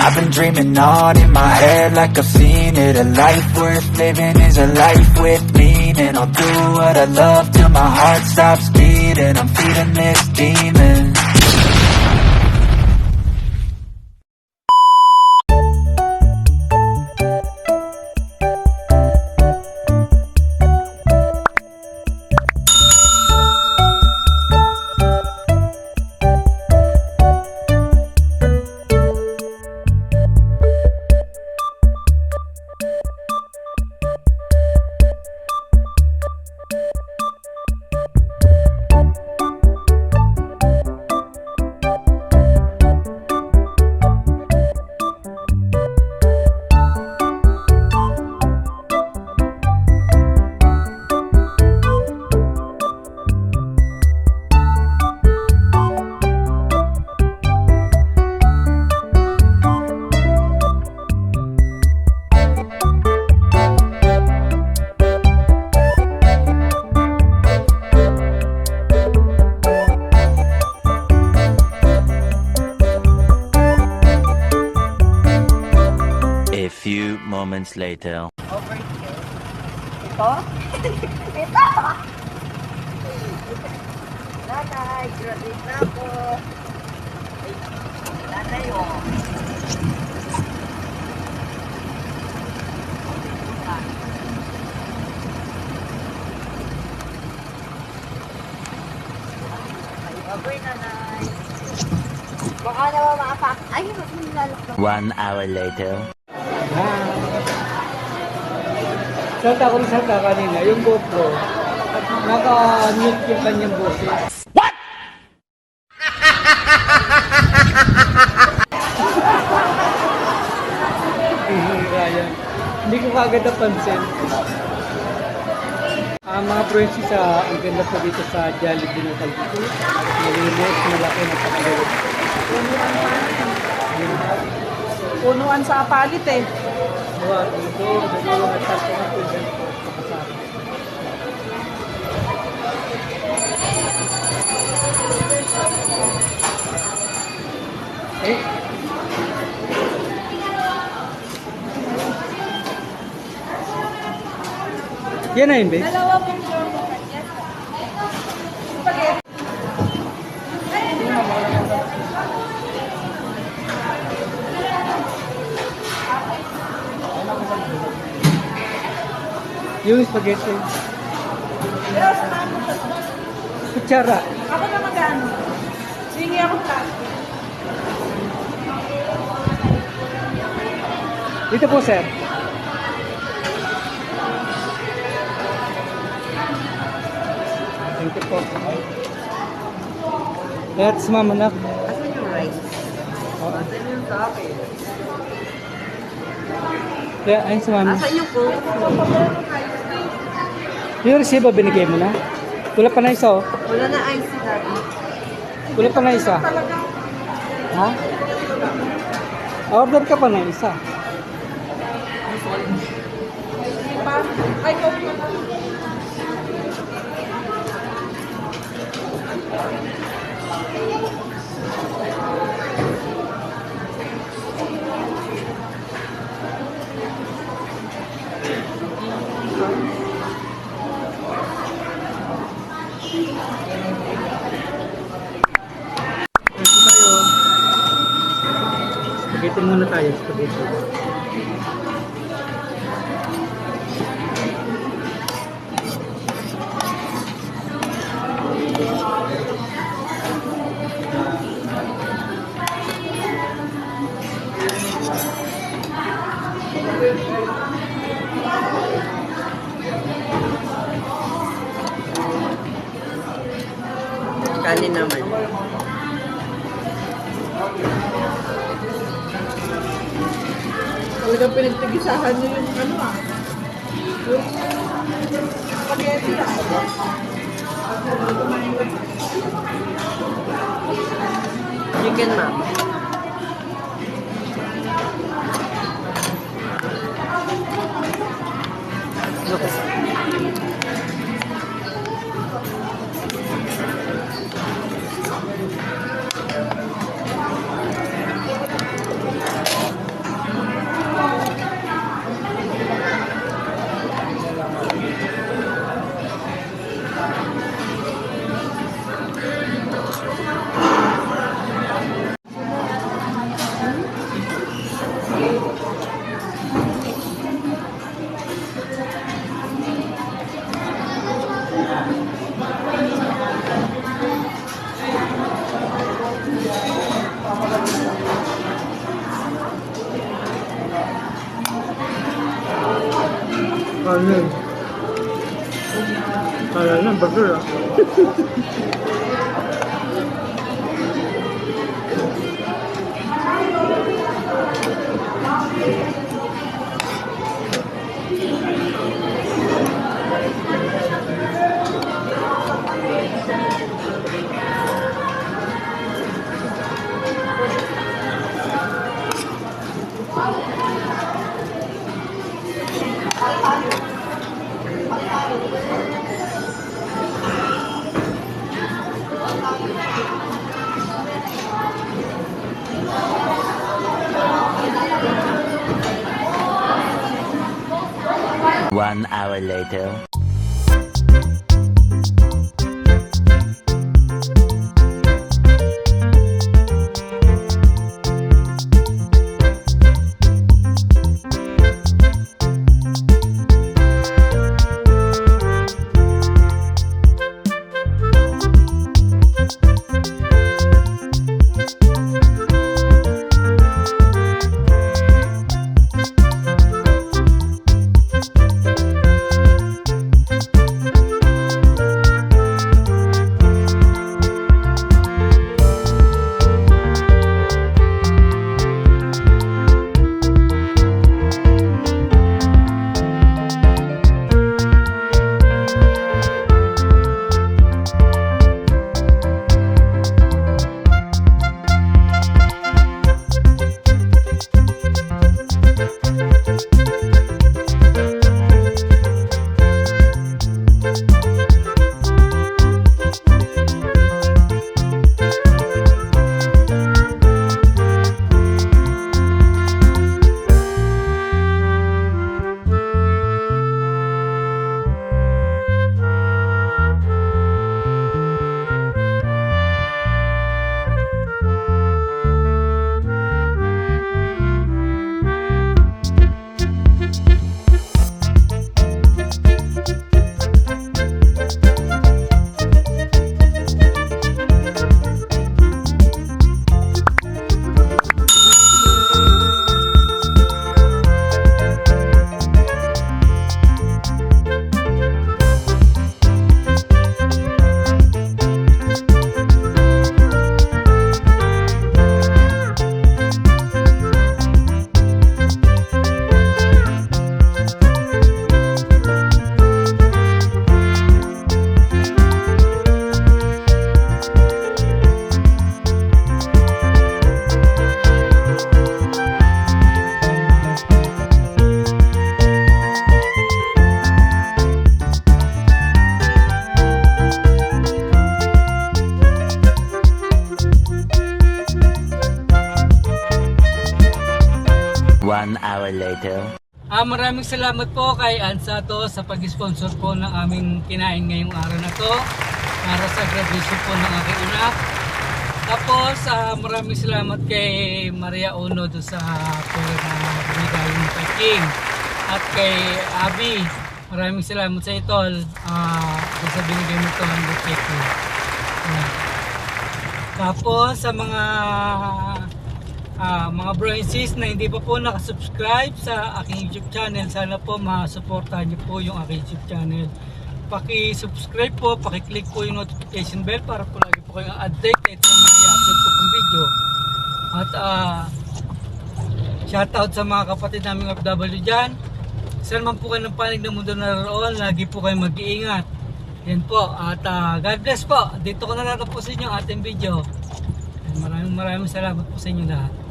I've been dreaming on in my head like I've seen it. A life worth living is a life with meaning. I'll do what I love till my heart stops beating. I'm feeding this demon. A few moments later. Over here. Ito? Ito! Nanay, graduate na ako. Ay, nanay, oh. Over, nanay. Baka naman makapak. Ay, mas nilalak. 1 hour later. Salta ko ng salta kanina, yung GoPro, naka-mute yung kanyang boses. What?! Hindi ko kagad napansin. Mga princess, ang ganda po dito sa Jollibee ng Kalbito. Malinis, malaki, napakaliit. Punuan sa palit eh. Wow, dito nagtatapos na po dyan po sa kasama. Eh? Yan na yun, babe? Dalawa pong turbo. Spaghetti. Yung spaghetti. Pero sa tamo sa Kutsara. ako na mag-ano. Singi ako plastic. Dito po, sir. Thank you po. That's mama na. Asan yung rice? Asan yung sabi? Kaya, ayun si mama. Asan yung coke? Yung resibo binigay mo na? Wala pa na isa, oh. Wala na ice dati. Wala pa na isa. Ha? Order ka pa na isa. Ay, coke na. Spaghetti muna tayo, spaghetti. Kanin naman. Talagang pinagtigisahan nyo yung ano ah. Yung spaghetti ah. Chicken ma'am. Kanin. Kaya na, burger ah. One hour later. One hour later. Maraming salamat po kay Ansato sa pag-sponsor po ng aming kinain ngayong araw na to para sa graduation po ng aking anak. Tapos maraming salamat kay Maria Ono do sa pera na binigay ng King. At kay Abby, maraming salamat sa itol sa binigay mo 200 pesos. Tapos sa mga bro and sis na hindi pa po nakasubscribe sa aking YouTube channel, sana po masuportahan niyo po yung aking YouTube channel. Paki-subscribe po, paki-click po yung notification bell para po lagi po kayong updated sa mga i-upload ko pong video. At shoutout sa mga kapatid naming OFW dyan. Saan man po kayo ng panig ng mundo naroon, lagi po kayong mag-iingat. Yan po, at God bless po. Dito ko na natapusin yung ating video. Maraming salamat po sa inyo lahat.